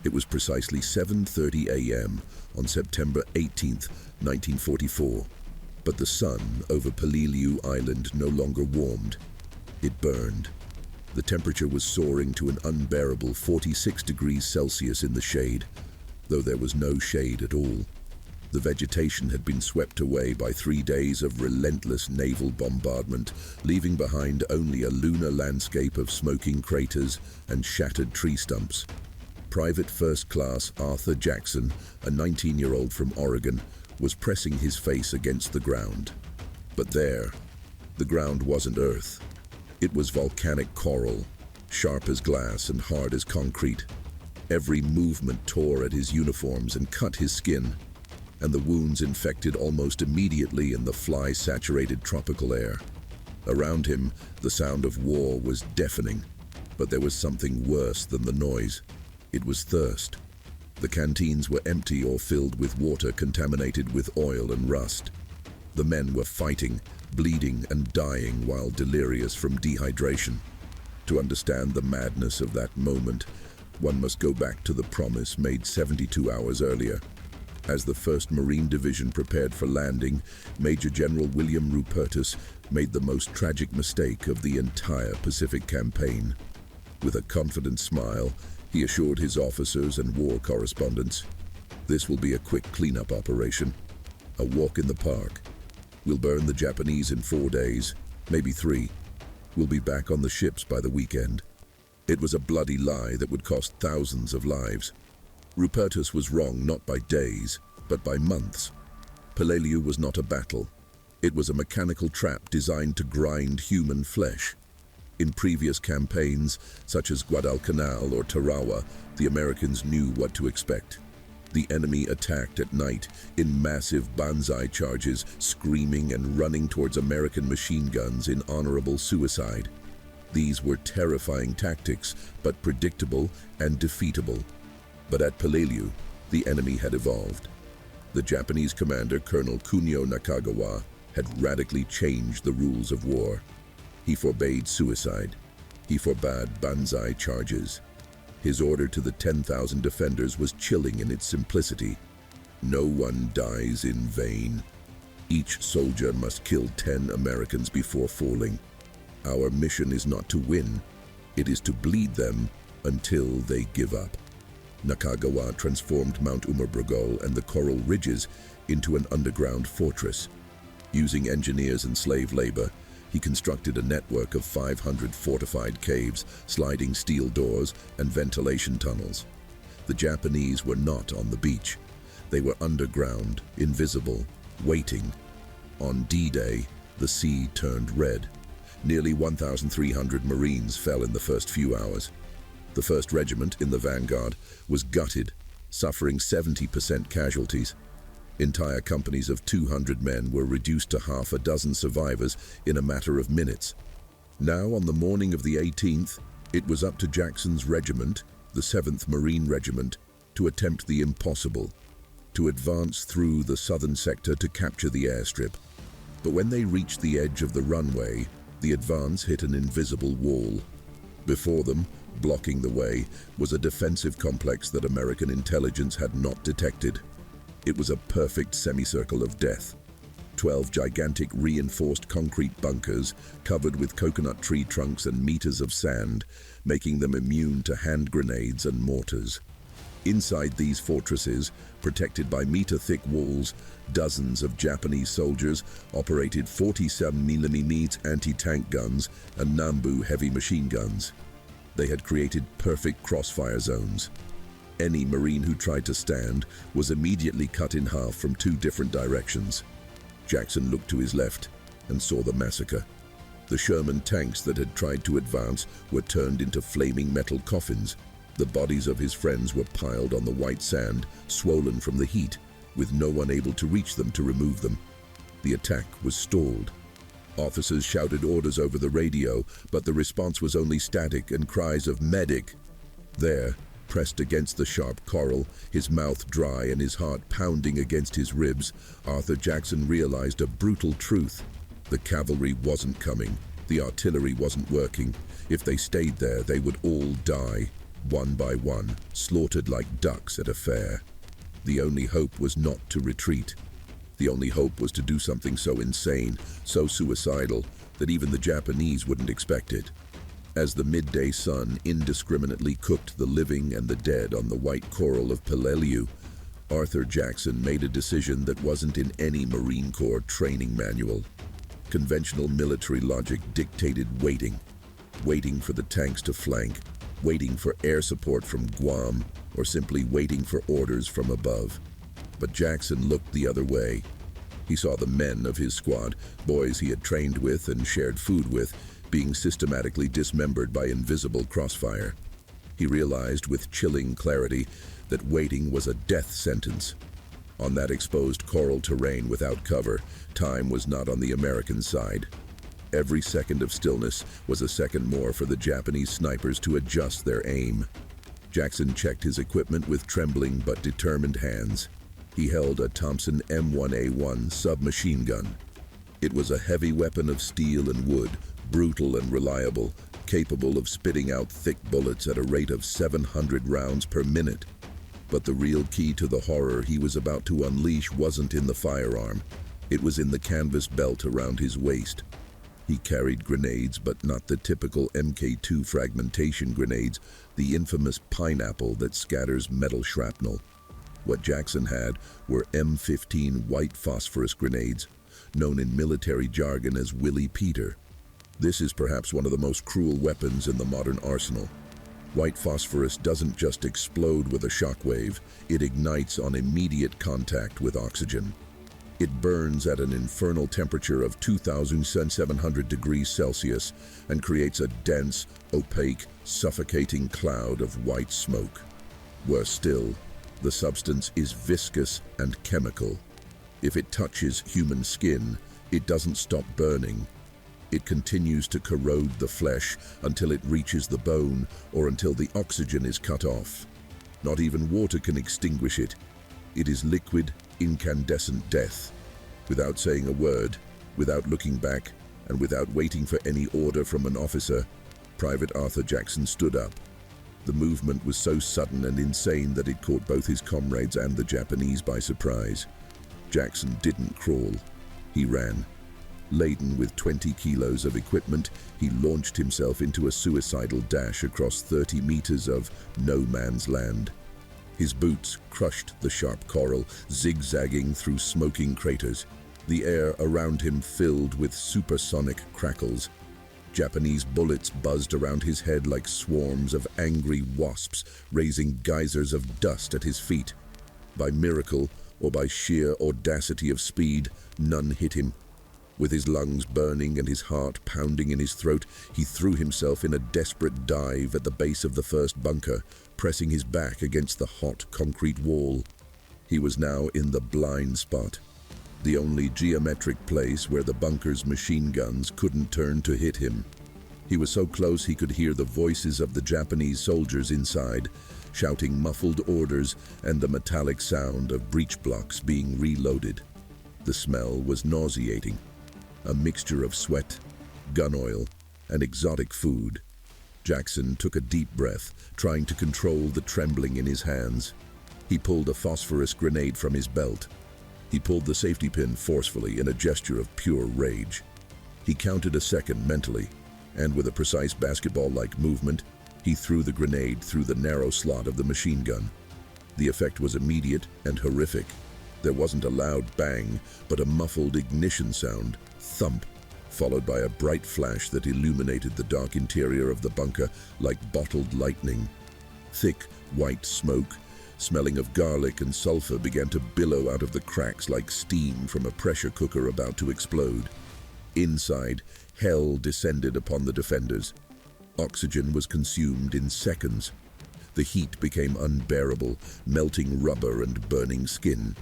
It was precisely 7:30 a.m. on September 18, 1944. But the sun over Peleliu Island no longer warmed. It burned. The temperature was soaring to an unbearable 46 degrees Celsius in the shade, though there was no shade at all. The vegetation had been swept away by 3 days of relentless naval bombardment, leaving behind only a lunar landscape of smoking craters and shattered tree stumps. Private First Class Arthur Jackson, a 19-year-old from Oregon, was pressing his face against the ground. But there, the ground wasn't earth. It was volcanic coral, sharp as glass and hard as concrete. Every movement tore at his uniforms and cut his skin, and the wounds infected almost immediately in the fly-saturated tropical air. Around him, the sound of war was deafening, but there was something worse than the noise. It was thirst. The canteens were empty or filled with water contaminated with oil and rust. The men were fighting, bleeding and dying while delirious from dehydration. To understand the madness of that moment, one must go back to the promise made 72 hours earlier. As the 1st Marine Division prepared for landing, Major General William Rupertus made the most tragic mistake of the entire Pacific campaign. With a confident smile, he assured his officers and war correspondents, "This will be a quick cleanup operation, a walk in the park. We'll burn the Japanese in 4 days, maybe 3. We'll be back on the ships by the weekend." It was a bloody lie that would cost thousands of lives. Rupertus was wrong not by days, but by months. Peleliu was not a battle. It was a mechanical trap designed to grind human flesh. In previous campaigns, such as Guadalcanal or Tarawa, the Americans knew what to expect. The enemy attacked at night in massive banzai charges, screaming and running towards American machine guns in honorable suicide. These were terrifying tactics, but predictable and defeatable. But at Peleliu, the enemy had evolved. The Japanese commander, Colonel Kunio Nakagawa, had radically changed the rules of war. He forbade suicide. He forbade banzai charges. His order to the 10,000 defenders was chilling in its simplicity. No one dies in vain. Each soldier must kill 10 Americans before falling. Our mission is not to win. It is to bleed them until they give up. Nakagawa transformed Mount Umurbrugol and the Coral Ridges into an underground fortress. Using engineers and slave labor, he constructed a network of 500 fortified caves, sliding steel doors, and ventilation tunnels. The Japanese were not on the beach. They were underground, invisible, waiting. On D-Day, the sea turned red. Nearly 1,300 Marines fell in the first few hours. The 1st Regiment, in the vanguard, was gutted, suffering 70% casualties. Entire companies of 200 men were reduced to half a dozen survivors in a matter of minutes. Now, on the morning of the 18th, it was up to Jackson's regiment, the 7th Marine Regiment, to attempt the impossible, to advance through the southern sector to capture the airstrip. But when they reached the edge of the runway, the advance hit an invisible wall. Before them, blocking the way, was a defensive complex that American intelligence had not detected. It was a perfect semicircle of death. 12 gigantic reinforced concrete bunkers covered with coconut tree trunks and meters of sand, making them immune to hand grenades and mortars. Inside these fortresses, protected by meter-thick walls, dozens of Japanese soldiers operated 47mm anti-tank guns and Nambu heavy machine guns. They had created perfect crossfire zones. Any Marine who tried to stand was immediately cut in half from 2 different directions. Jackson looked to his left and saw the massacre. The Sherman tanks that had tried to advance were turned into flaming metal coffins. The bodies of his friends were piled on the white sand, swollen from the heat, with no one able to reach them to remove them. The attack was stalled. Officers shouted orders over the radio, but the response was only static and cries of "Medic!" There, pressed against the sharp coral, his mouth dry and his heart pounding against his ribs, Arthur Jackson realized a brutal truth. The cavalry wasn't coming. The artillery wasn't working. If they stayed there, they would all die. one by one, slaughtered like ducks at a fair. The only hope was not to retreat. The only hope was to do something so insane, so suicidal, that even the Japanese wouldn't expect it. As the midday sun indiscriminately cooked the living and the dead on the white coral of Peleliu, Arthur Jackson made a decision that wasn't in any Marine Corps training manual. Conventional military logic dictated waiting. Waiting for the tanks to flank, waiting for air support from Guam, or simply waiting for orders from above. But Jackson looked the other way. He saw the men of his squad, boys he had trained with and shared food with, being systematically dismembered by invisible crossfire. He realized with chilling clarity that waiting was a death sentence. On that exposed coral terrain without cover, time was not on the American side. Every second of stillness was a second more for the Japanese snipers to adjust their aim. Jackson checked his equipment with trembling but determined hands. He held a Thompson M1A1 submachine gun. It was a heavy weapon of steel and wood, brutal and reliable, capable of spitting out thick bullets at a rate of 700 rounds per minute. But the real key to the horror he was about to unleash wasn't in the firearm. It was in the canvas belt around his waist. He carried grenades, but not the typical Mk2 fragmentation grenades, the infamous pineapple that scatters metal shrapnel. What Jackson had were M15 white phosphorus grenades, known in military jargon as Willie Peter. This is perhaps one of the most cruel weapons in the modern arsenal. White phosphorus doesn't just explode with a shockwave, it ignites on immediate contact with oxygen. It burns at an infernal temperature of 2,700 degrees Celsius and creates a dense, opaque, suffocating cloud of white smoke. Worse still, the substance is viscous and chemical. If it touches human skin, it doesn't stop burning. It continues to corrode the flesh until it reaches the bone or until the oxygen is cut off. Not even water can extinguish it. It is liquid, incandescent death. Without saying a word, without looking back, and without waiting for any order from an officer, Private Arthur Jackson stood up. The movement was so sudden and insane that it caught both his comrades and the Japanese by surprise. Jackson didn't crawl. He ran. Laden with 20 kilos of equipment, he launched himself into a suicidal dash across 30 meters of no man's land. His boots crushed the sharp coral, zigzagging through smoking craters. The air around him filled with supersonic crackles. Japanese bullets buzzed around his head like swarms of angry wasps, raising geysers of dust at his feet. By miracle, or by sheer audacity of speed, none hit him. With his lungs burning and his heart pounding in his throat, he threw himself in a desperate dive at the base of the first bunker, pressing his back against the hot concrete wall. He was now in the blind spot, the only geometric place where the bunker's machine guns couldn't turn to hit him. He was so close he could hear the voices of the Japanese soldiers inside, shouting muffled orders and the metallic sound of breech blocks being reloaded. The smell was nauseating. A mixture of sweat, gun oil, and exotic food. Jackson took a deep breath, trying to control the trembling in his hands. He pulled a phosphorus grenade from his belt. He pulled the safety pin forcefully in a gesture of pure rage. He counted a second mentally, and with a precise basketball-like movement, he threw the grenade through the narrow slot of the machine gun. The effect was immediate and horrific. There wasn't a loud bang, but a muffled ignition sound, thump, followed by a bright flash that illuminated the dark interior of the bunker like bottled lightning. Thick, white smoke, smelling of garlic and sulfur, began to billow out of the cracks like steam from a pressure cooker about to explode. Inside, hell descended upon the defenders. Oxygen was consumed in seconds. The heat became unbearable, melting rubber and burning skin.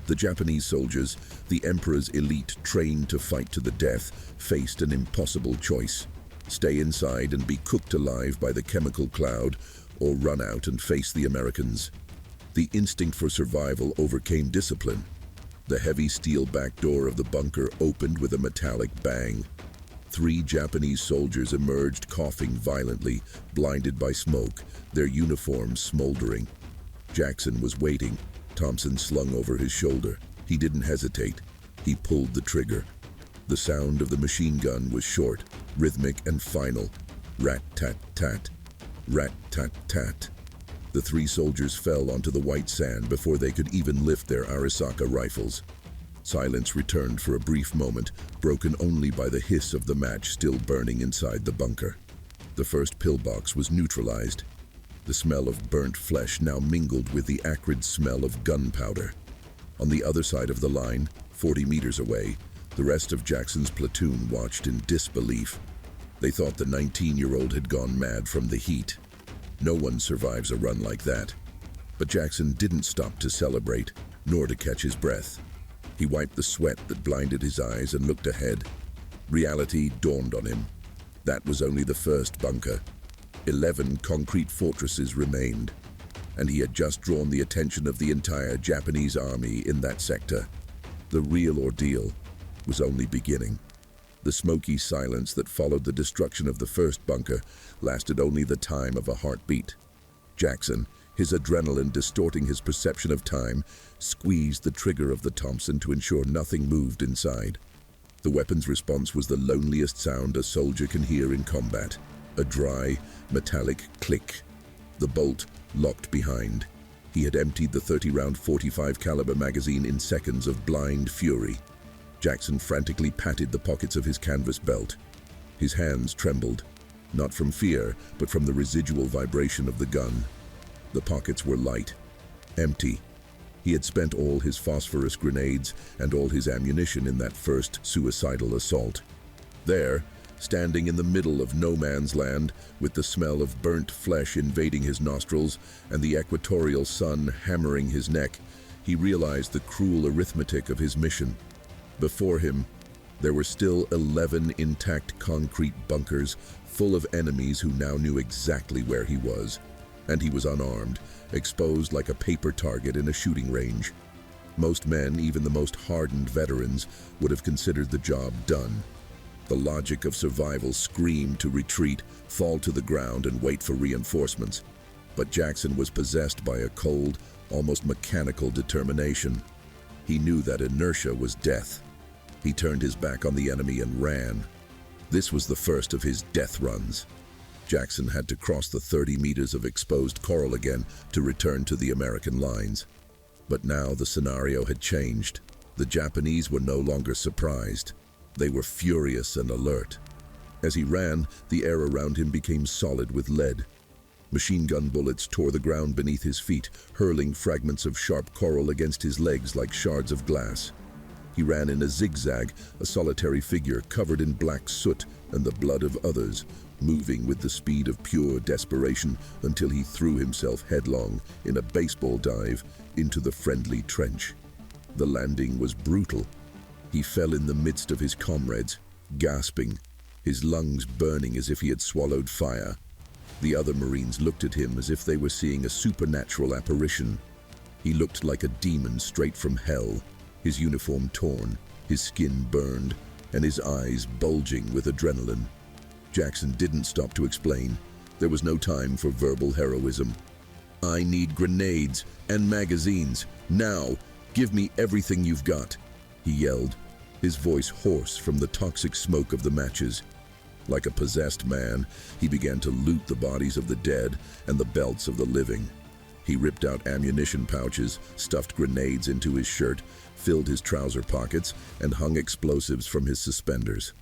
The Japanese soldiers, the Emperor's elite trained to fight to the death, faced an impossible choice: stay inside and be cooked alive by the chemical cloud, or run out and face the Americans. The instinct for survival overcame discipline. The heavy steel back door of the bunker opened with a metallic bang. 3 Japanese soldiers emerged coughing violently, blinded by smoke, their uniforms smoldering. Jackson was waiting, Thompson slung over his shoulder. He didn't hesitate. He pulled the trigger. The sound of the machine gun was short, rhythmic and final. Rat-tat-tat. Rat-tat-tat. The 3 soldiers fell onto the white sand before they could even lift their Arisaka rifles. Silence returned for a brief moment, broken only by the hiss of the match still burning inside the bunker. The first pillbox was neutralized. The smell of burnt flesh now mingled with the acrid smell of gunpowder. On the other side of the line, 40 meters away, the rest of Jackson's platoon watched in disbelief. They thought the 19-year-old had gone mad from the heat. No one survives a run like that. But Jackson didn't stop to celebrate, nor to catch his breath. He wiped the sweat that blinded his eyes and looked ahead. Reality dawned on him. That was only the first bunker. 11 concrete fortresses remained, and he had just drawn the attention of the entire Japanese army in that sector. The real ordeal was only beginning. The smoky silence that followed the destruction of the first bunker lasted only the time of a heartbeat. Jackson, his adrenaline distorting his perception of time, squeezed the trigger of the Thompson to ensure nothing moved inside. The weapon's response was the loneliest sound a soldier can hear in combat, a dry, metallic click. The bolt locked behind. He had emptied the 30-round .45 caliber magazine in seconds of blind fury. Jackson frantically patted the pockets of his canvas belt. His hands trembled, not from fear, but from the residual vibration of the gun. The pockets were light, empty. He had spent all his phosphorus grenades and all his ammunition in that first suicidal assault. There, standing in the middle of no man's land, with the smell of burnt flesh invading his nostrils and the equatorial sun hammering his neck, he realized the cruel arithmetic of his mission. Before him, there were still 11 intact concrete bunkers full of enemies who now knew exactly where he was. And he was unarmed, exposed like a paper target in a shooting range. Most men, even the most hardened veterans, would have considered the job done. The logic of survival screamed to retreat, fall to the ground, and wait for reinforcements. But Jackson was possessed by a cold, almost mechanical determination. He knew that inertia was death. He turned his back on the enemy and ran. This was the first of his death runs. Jackson had to cross the 30 meters of exposed coral again to return to the American lines. But now the scenario had changed. The Japanese were no longer surprised. They were furious and alert. As he ran, the air around him became solid with lead. Machine gun bullets tore the ground beneath his feet, hurling fragments of sharp coral against his legs like shards of glass. He ran in a zigzag, a solitary figure covered in black soot and the blood of others, moving with the speed of pure desperation until he threw himself headlong in a baseball dive into the friendly trench. The landing was brutal. He fell in the midst of his comrades, gasping, his lungs burning as if he had swallowed fire. The other Marines looked at him as if they were seeing a supernatural apparition. He looked like a demon straight from hell, his uniform torn, his skin burned, and his eyes bulging with adrenaline. Jackson didn't stop to explain. There was no time for verbal heroism. "I need grenades and magazines. Now, give me everything you've got," he yelled, his voice hoarse from the toxic smoke of the matches. Like a possessed man, he began to loot the bodies of the dead and the belts of the living. He ripped out ammunition pouches, stuffed grenades into his shirt, filled his trouser pockets, and hung explosives from his suspenders.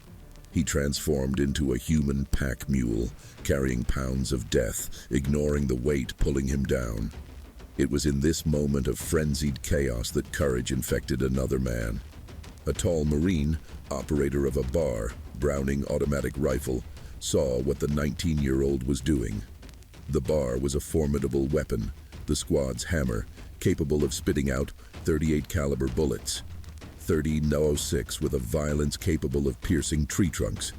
He transformed into a human pack mule, carrying pounds of death, ignoring the weight pulling him down. It was in this moment of frenzied chaos that courage infected another man. A tall Marine, operator of a bar, Browning automatic rifle, saw what the 19-year-old was doing. The bar was a formidable weapon, the squad's hammer, capable of spitting out 38 caliber bullets. 30 .06 with a violence capable of piercing tree trunks.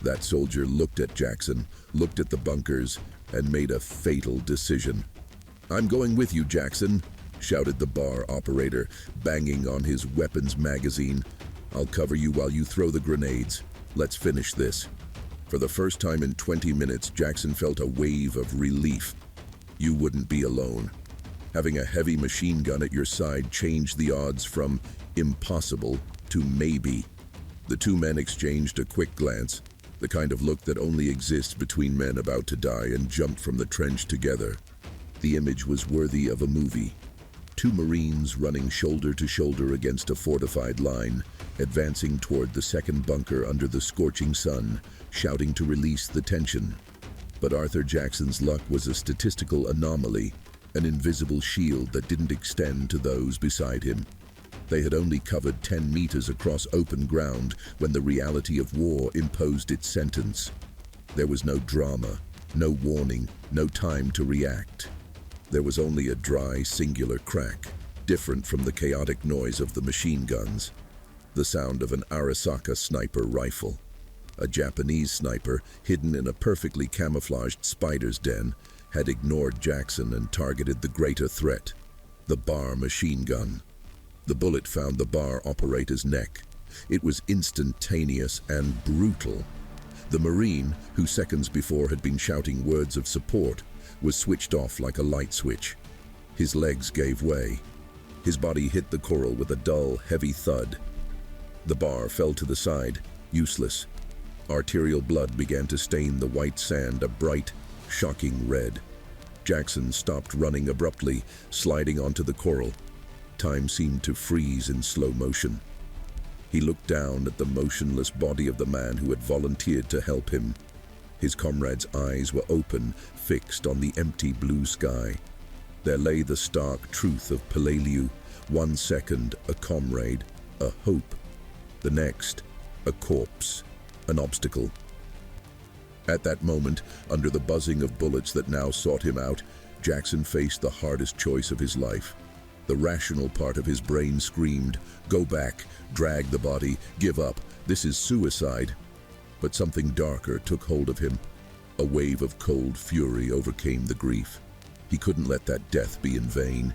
That soldier looked at Jackson, looked at the bunkers, and made a fatal decision. "I'm going with you, Jackson," shouted the bar operator, banging on his weapons magazine. "I'll cover you while you throw the grenades." Let's finish this. For the first time in 20 minutes, Jackson felt a wave of relief. You wouldn't be alone. Having a heavy machine gun at your side changed the odds from impossible to maybe. The two men exchanged a quick glance, the kind of look that only exists between men about to die, and jumped from the trench together. The image was worthy of a movie. Two Marines running shoulder to shoulder against a fortified line, advancing toward the second bunker under the scorching sun, shouting to release the tension. But Arthur Jackson's luck was a statistical anomaly, an invisible shield that didn't extend to those beside him. They had only covered 10 meters across open ground when the reality of war imposed its sentence. There was no drama, no warning, no time to react. There was only a dry, singular crack, different from the chaotic noise of the machine guns. The sound of an Arisaka sniper rifle. A Japanese sniper, hidden in a perfectly camouflaged spider's den, had ignored Jackson and targeted the greater threat, the bar machine gun. The bullet found the bar operator's neck. It was instantaneous and brutal. The Marine, who seconds before had been shouting words of support, was switched off like a light switch. His legs gave way. His body hit the coral with a dull, heavy thud. The bar fell to the side, useless. Arterial blood began to stain the white sand a bright, shocking red. Jackson stopped running abruptly, sliding onto the coral. Time seemed to freeze in slow motion. He looked down at the motionless body of the man who had volunteered to help him. His comrade's eyes were open, fixed on the empty blue sky. There lay the stark truth of Peleliu. 1 second, a comrade, a hope. The next, a corpse, an obstacle. At that moment, under the buzzing of bullets that now sought him out, Jackson faced the hardest choice of his life. The rational part of his brain screamed, "Go back, drag the body, give up, this is suicide." But something darker took hold of him. A wave of cold fury overcame the grief. He couldn't let that death be in vain.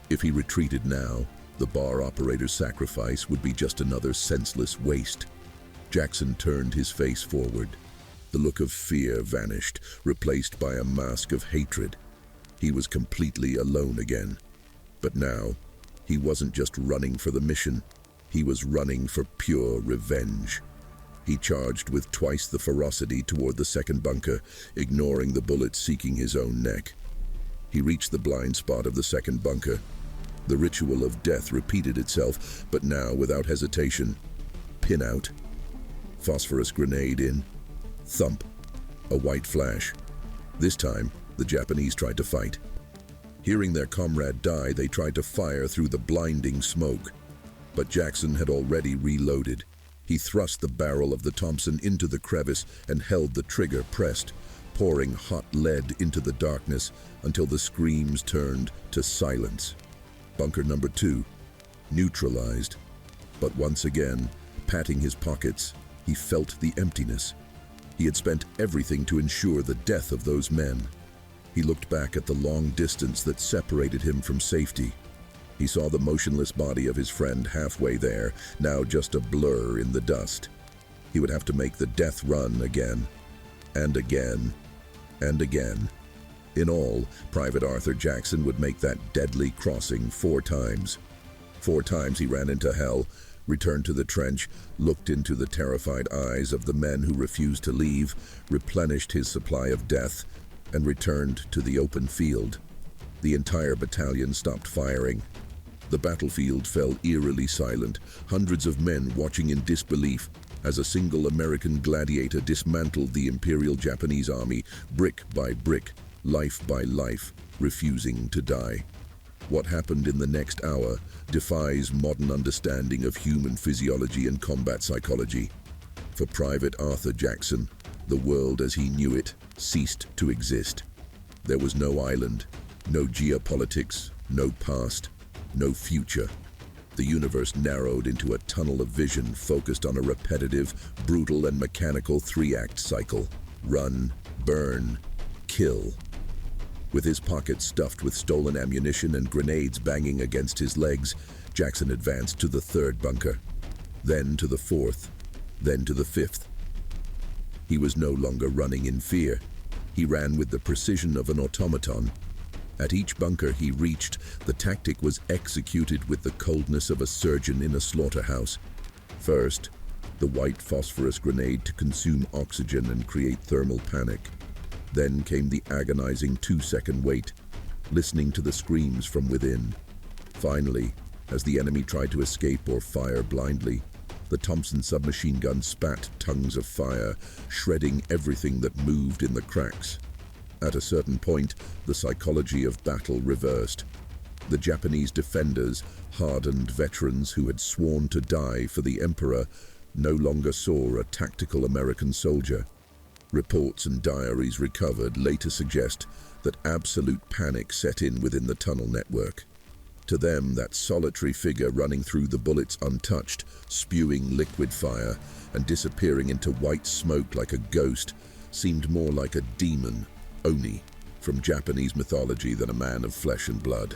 If he retreated now, the bar operator's sacrifice would be just another senseless waste. Jackson turned his face forward. The look of fear vanished, replaced by a mask of hatred. He was completely alone again. But now, he wasn't just running for the mission. He was running for pure revenge. He charged with twice the ferocity toward the second bunker, ignoring the bullets seeking his own neck. He reached the blind spot of the second bunker. The ritual of death repeated itself, but now without hesitation. Pin out. Phosphorus grenade in. Thump. A white flash. This time, the Japanese tried to fight. Hearing their comrade die, they tried to fire through the blinding smoke. But Jackson had already reloaded. He thrust the barrel of the Thompson into the crevice and held the trigger pressed, pouring hot lead into the darkness until the screams turned to silence. Bunker number 2, neutralized. But once again, patting his pockets, he felt the emptiness. He had spent everything to ensure the death of those men. He looked back at the long distance that separated him from safety. He saw the motionless body of his friend halfway there, now just a blur in the dust. He would have to make the death run again, and again, and again. In all, Private Arthur Jackson would make that deadly crossing 4 times. 4 times he ran into hell, returned to the trench, looked into the terrified eyes of the men who refused to leave, replenished his supply of death, and returned to the open field. The entire battalion stopped firing. The battlefield fell eerily silent, hundreds of men watching in disbelief as a single American gladiator dismantled the Imperial Japanese Army, brick by brick, life by life, refusing to die. What happened in the next hour defies modern understanding of human physiology and combat psychology. For Private Arthur Jackson, the world as he knew it ceased to exist. There was no island, no geopolitics, no past, no future. The universe narrowed into a tunnel of vision focused on a repetitive, brutal, and mechanical 3-act cycle. Run, burn, kill. With his pockets stuffed with stolen ammunition and grenades banging against his legs, Jackson advanced to the 3rd bunker, then to the 4th, then to the 5th. He was no longer running in fear. He ran with the precision of an automaton. At each bunker he reached, the tactic was executed with the coldness of a surgeon in a slaughterhouse. First, the white phosphorus grenade to consume oxygen and create thermal panic. Then came the agonizing 2-second wait, listening to the screams from within. Finally, as the enemy tried to escape or fire blindly, the Thompson submachine gun spat tongues of fire, shredding everything that moved in the cracks. At a certain point, the psychology of battle reversed. The Japanese defenders, hardened veterans who had sworn to die for the Emperor, no longer saw a tactical American soldier. Reports and diaries recovered later suggest that absolute panic set in within the tunnel network. To them, that solitary figure running through the bullets untouched, spewing liquid fire and disappearing into white smoke like a ghost, seemed more like a demon, Oni, from Japanese mythology than a man of flesh and blood.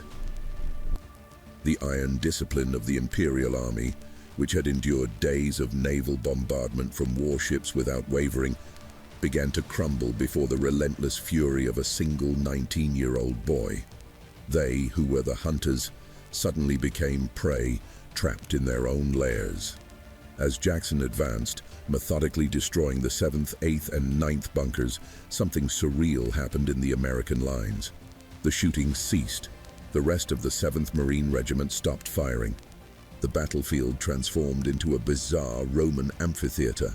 The iron discipline of the Imperial Army, which had endured days of naval bombardment from warships without wavering, began to crumble before the relentless fury of a single 19-year-old boy. They, who were the hunters, suddenly became prey, trapped in their own lairs. As Jackson advanced, methodically destroying the 7th, 8th, and 9th bunkers, something surreal happened in the American lines. The shooting ceased. The rest of the 7th Marine Regiment stopped firing. The battlefield transformed into a bizarre Roman amphitheater.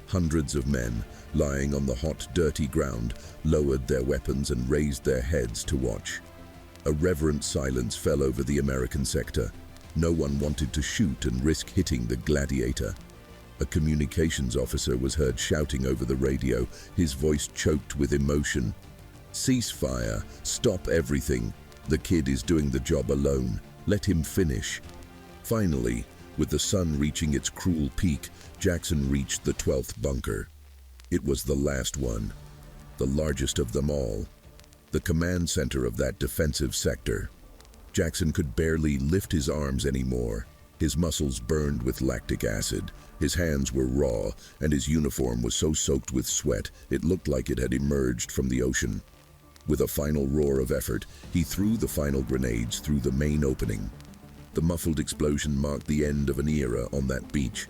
Hundreds of men, lying on the hot, dirty ground, lowered their weapons and raised their heads to watch. A reverent silence fell over the American sector. No one wanted to shoot and risk hitting the gladiator. A communications officer was heard shouting over the radio, his voice choked with emotion. "Cease fire! Stop everything! The kid is doing the job alone. Let him finish." Finally, with the sun reaching its cruel peak, Jackson reached the 12th bunker. It was the last one, the largest of them all, the command center of that defensive sector. Jackson could barely lift his arms anymore. His muscles burned with lactic acid, his hands were raw, and his uniform was so soaked with sweat it looked like it had emerged from the ocean. With a final roar of effort, he threw the final grenades through the main opening. The muffled explosion marked the end of an era on that beach.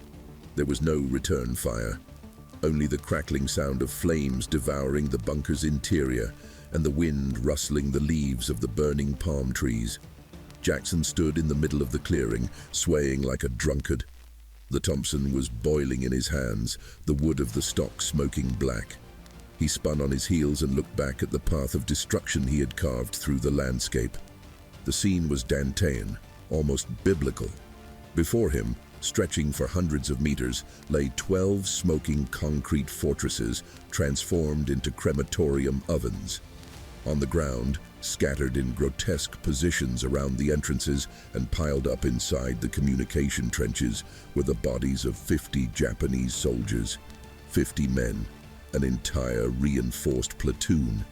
There was no return fire, only the crackling sound of flames devouring the bunker's interior and the wind rustling the leaves of the burning palm trees. Jackson stood in the middle of the clearing, swaying like a drunkard. The Thompson was boiling in his hands, the wood of the stock smoking black. He spun on his heels and looked back at the path of destruction he had carved through the landscape. The scene was Dantean, almost biblical. Before him, stretching for hundreds of meters, lay 12 smoking concrete fortresses transformed into crematorium ovens. On the ground, scattered in grotesque positions around the entrances and piled up inside the communication trenches, were the bodies of 50 Japanese soldiers, 50 men, an entire reinforced platoon,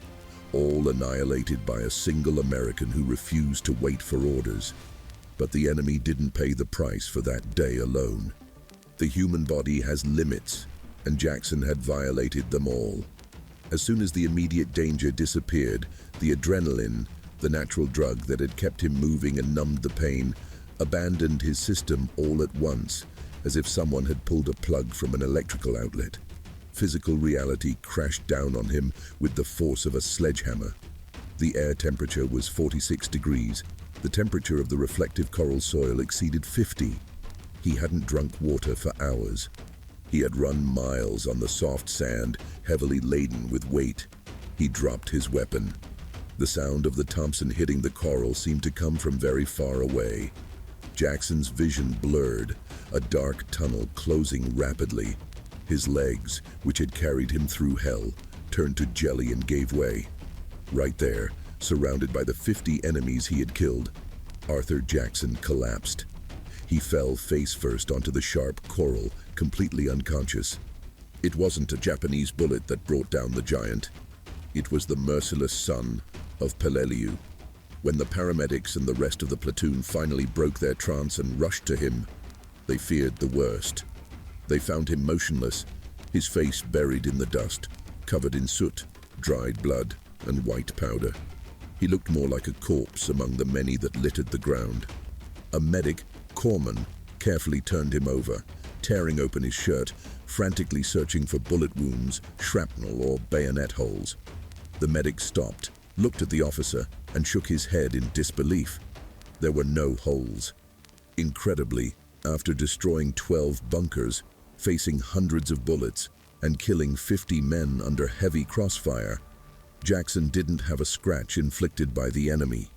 all annihilated by a single American who refused to wait for orders. But the enemy didn't pay the price for that day alone. The human body has limits, and Jackson had violated them all. As soon as the immediate danger disappeared, the adrenaline, the natural drug that had kept him moving and numbed the pain, abandoned his system all at once, as if someone had pulled a plug from an electrical outlet. Physical reality crashed down on him with the force of a sledgehammer. The air temperature was 46 degrees. The temperature of the reflective coral soil exceeded 50. He hadn't drunk water for hours. He had run miles on the soft sand, heavily laden with weight. He dropped his weapon. The sound of the Thompson hitting the coral seemed to come from very far away. Jackson's vision blurred, a dark tunnel closing rapidly. His legs, which had carried him through hell, turned to jelly and gave way. Right there, surrounded by the 50 enemies he had killed, Arthur Jackson collapsed. He fell face first onto the sharp coral, completely unconscious. It wasn't a Japanese bullet that brought down the giant. It was the merciless son of Peleliu. When the paramedics and the rest of the platoon finally broke their trance and rushed to him, they feared the worst. They found him motionless, his face buried in the dust, covered in soot, dried blood, and white powder. He looked more like a corpse among the many that littered the ground. A medic, Corman, carefully turned him over, tearing open his shirt, frantically searching for bullet wounds, shrapnel, or bayonet holes. The medic stopped, looked at the officer, and shook his head in disbelief. There were no holes. Incredibly, after destroying 12 bunkers, facing hundreds of bullets, and killing 50 men under heavy crossfire, Jackson didn't have a scratch inflicted by the enemy.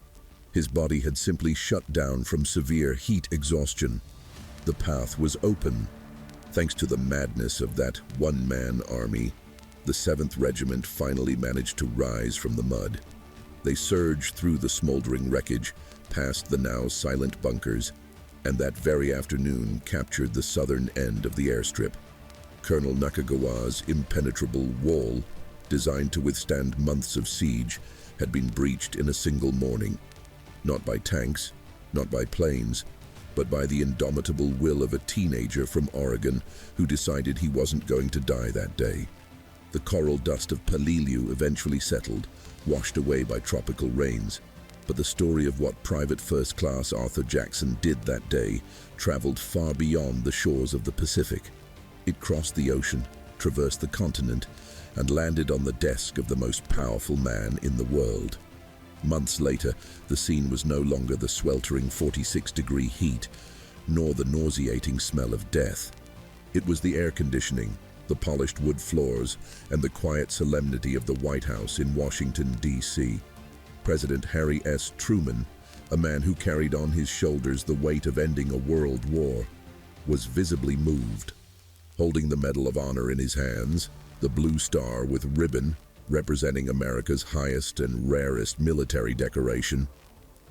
His body had simply shut down from severe heat exhaustion. The path was open. Thanks to the madness of that one-man army, the 7th Regiment finally managed to rise from the mud. They surged through the smoldering wreckage, past the now silent bunkers, and that very afternoon captured the southern end of the airstrip. Colonel Nakagawa's impenetrable wall, designed to withstand months of siege, had been breached in a single morning. Not by tanks, not by planes, but by the indomitable will of a teenager from Oregon who decided he wasn't going to die that day. The coral dust of Peleliu eventually settled, washed away by tropical rains. But the story of what Private First Class Arthur Jackson did that day traveled far beyond the shores of the Pacific. It crossed the ocean, traversed the continent, and landed on the desk of the most powerful man in the world. Months later, the scene was no longer the sweltering 46-degree heat, nor the nauseating smell of death. It was the air conditioning, the polished wood floors, and the quiet solemnity of the White House in Washington, D.C. President Harry S. Truman, a man who carried on his shoulders the weight of ending a world war, was visibly moved. Holding the Medal of Honor in his hands, the blue star with ribbon representing America's highest and rarest military decoration,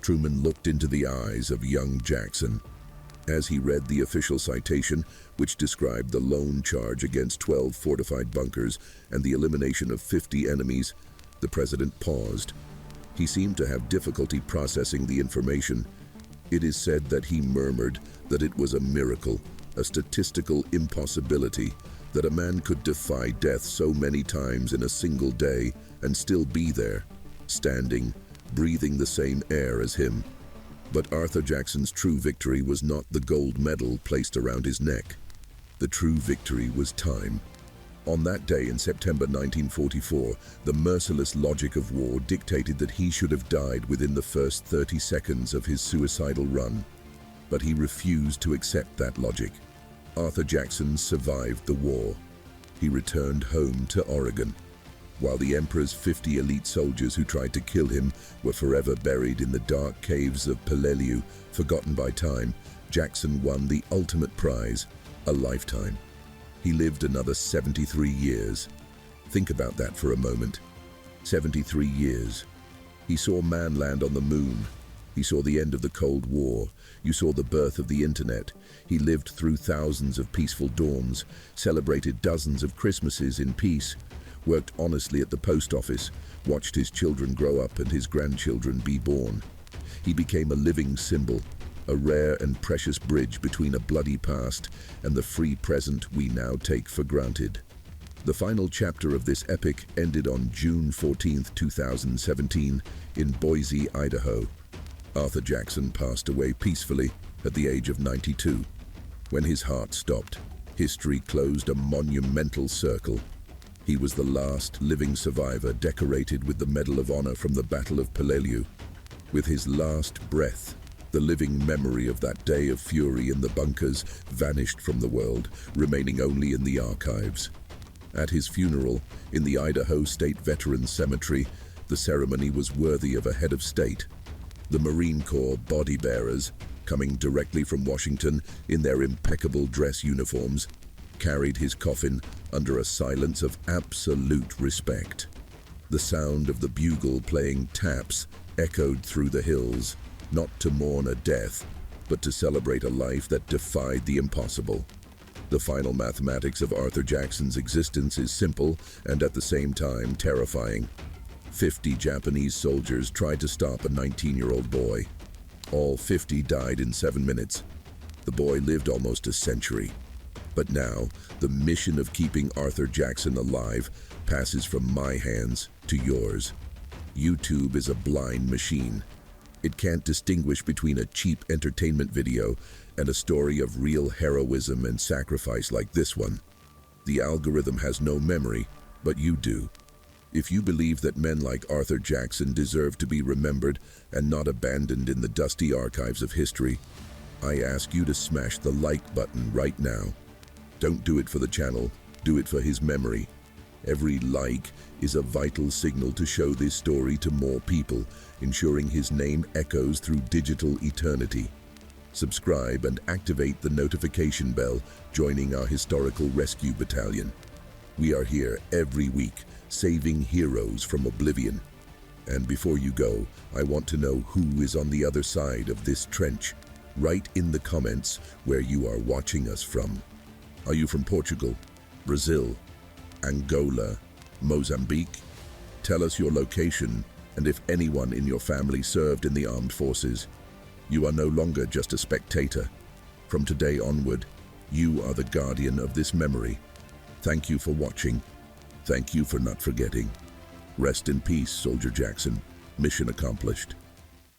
Truman looked into the eyes of young Jackson. As he read the official citation, which described the lone charge against 12 fortified bunkers and the elimination of 50 enemies, the president paused. He seemed to have difficulty processing the information. It is said that he murmured that it was a miracle, a statistical impossibility, that a man could defy death so many times in a single day and still be there, standing, breathing the same air as him. But Arthur Jackson's true victory was not the gold medal placed around his neck. The true victory was time. On that day in September 1944, the merciless logic of war dictated that he should have died within the first 30 seconds of his suicidal run. But he refused to accept that logic. Arthur Jackson survived the war. He returned home to Oregon. While the Emperor's 50 elite soldiers who tried to kill him were forever buried in the dark caves of Peleliu, forgotten by time, Jackson won the ultimate prize, a lifetime. He lived another 73 years. Think about that for a moment. 73 years. He saw man land on the moon. He saw the end of the Cold War. You saw the birth of the internet. He lived through thousands of peaceful dawns, celebrated dozens of Christmases in peace, worked honestly at the post office, watched his children grow up and his grandchildren be born. He became a living symbol, a rare and precious bridge between a bloody past and the free present we now take for granted. The final chapter of this epic ended on June 14, 2017, in Boise, Idaho. Arthur Jackson passed away peacefully at the age of 92. When his heart stopped, history closed a monumental circle. He was the last living survivor decorated with the Medal of Honor from the Battle of Peleliu. With his last breath, the living memory of that day of fury in the bunkers vanished from the world, remaining only in the archives. At his funeral, in the Idaho State Veterans Cemetery, the ceremony was worthy of a head of state. The Marine Corps body bearers, coming directly from Washington in their impeccable dress uniforms, carried his coffin under a silence of absolute respect. The sound of the bugle playing taps echoed through the hills, not to mourn a death, but to celebrate a life that defied the impossible. The final mathematics of Arthur Jackson's existence is simple and at the same time terrifying. 50 Japanese soldiers tried to stop a 19-year-old boy. All 50 died in 7 minutes. The boy lived almost a century. But now, the mission of keeping Arthur Jackson alive passes from my hands to yours. YouTube is a blind machine. It can't distinguish between a cheap entertainment video and a story of real heroism and sacrifice like this one. The algorithm has no memory, but you do. If you believe that men like Arthur Jackson deserve to be remembered and not abandoned in the dusty archives of history, I ask you to smash the like button right now. Don't do it for the channel, do it for his memory. Every like is a vital signal to show this story to more people, ensuring his name echoes through digital eternity. Subscribe and activate the notification bell, joining our historical rescue battalion. We are here every week, saving heroes from oblivion. And before you go, I want to know who is on the other side of this trench. Write in the comments where you are watching us from. Are you from Portugal, Brazil, Angola, Mozambique? Tell us your location and if anyone in your family served in the armed forces. You are no longer just a spectator. From today onward, you are the guardian of this memory. Thank you for watching. Thank you for not forgetting. Rest in peace, Soldier Jackson. Mission accomplished.